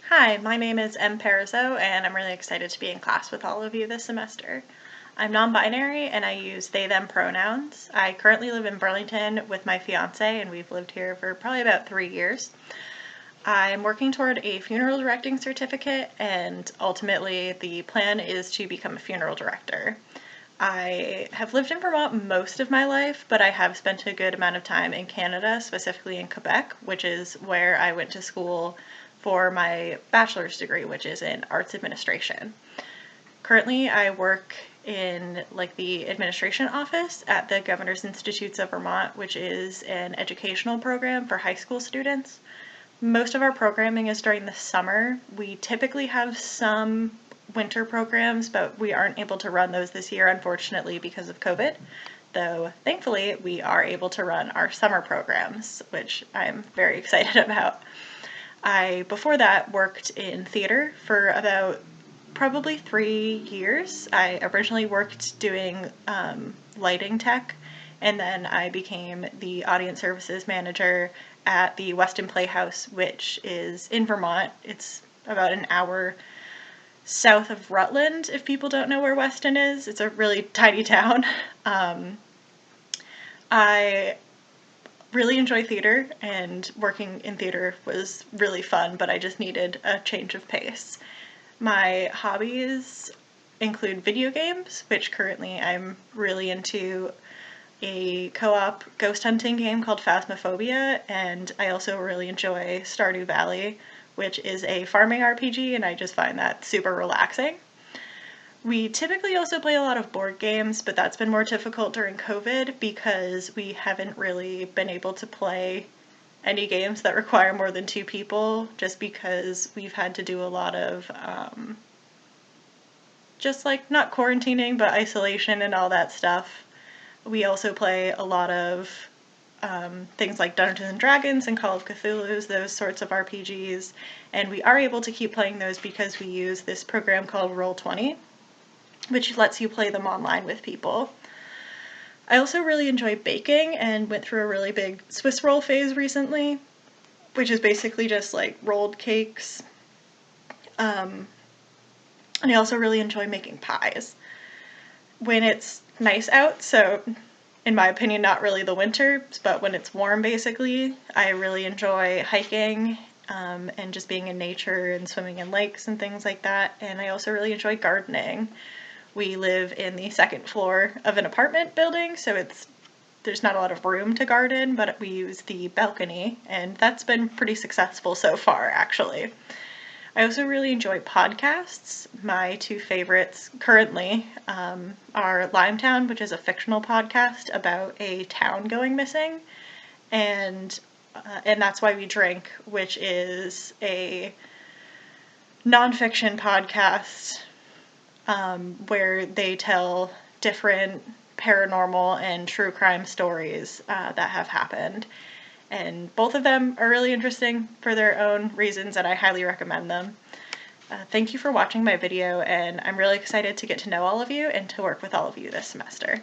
Hi, my name is M. Parizeau, and I'm really excited to be in class with all of you this semester. I'm non-binary and I use they, them pronouns. I currently live in Burlington with my fiance, and we've lived here for probably about 3 years. I'm working toward a funeral directing certificate, and ultimately the plan is to become a funeral director. I have lived in Vermont most of my life, but I have spent a good amount of time in Canada, specifically in Quebec, which is where I went to school for my bachelor's degree, which is in arts administration. Currently, I work in the administration office at the Governor's Institutes of Vermont, which is an educational program for high school students. Most of our programming is during the summer. We typically have some winter programs, but we aren't able to run those this year, unfortunately, because of COVID. Though, thankfully, we are able to run our summer programs, which I'm very excited about. I, before that, worked in theater for about probably 3 years. I originally worked doing lighting tech, and then I became the audience services manager at the Weston Playhouse, which is in Vermont. It's about an hour south of Rutland, if people don't know where Weston is. It's a really tiny town. I really enjoy theater, and working in theater was really fun, but I just needed a change of pace. My hobbies include video games, which currently I'm really into a co-op ghost hunting game called Phasmophobia, and I also really enjoy Stardew Valley, which is a farming RPG, and I just find that super relaxing. We typically also play a lot of board games, but that's been more difficult during COVID because we haven't really been able to play any games that require more than 2 people, just because we've had to do a lot of just not quarantining, but isolation and all that stuff. We also play a lot of things like Dungeons and Dragons and Call of Cthulhu's, those sorts of RPGs, and we are able to keep playing those because we use this program called Roll20, which lets you play them online with people. I also really enjoy baking and went through a really big Swiss roll phase recently, which is basically just rolled cakes. And I also really enjoy making pies. When it's nice out, so in my opinion, not really the winter, but when it's warm basically, I really enjoy hiking and just being in nature and swimming in lakes and things like that. And I also really enjoy gardening. We live in the second floor of an apartment building, so there's not a lot of room to garden, but we use the balcony, and that's been pretty successful so far, actually. I also really enjoy podcasts. My 2 favorites currently are Limetown, which is a fictional podcast about a town going missing, and That's Why We Drink, which is a nonfiction podcast where they tell different paranormal and true crime stories that have happened. And both of them are really interesting for their own reasons, and I highly recommend them. Thank you for watching my video, and I'm really excited to get to know all of you and to work with all of you this semester.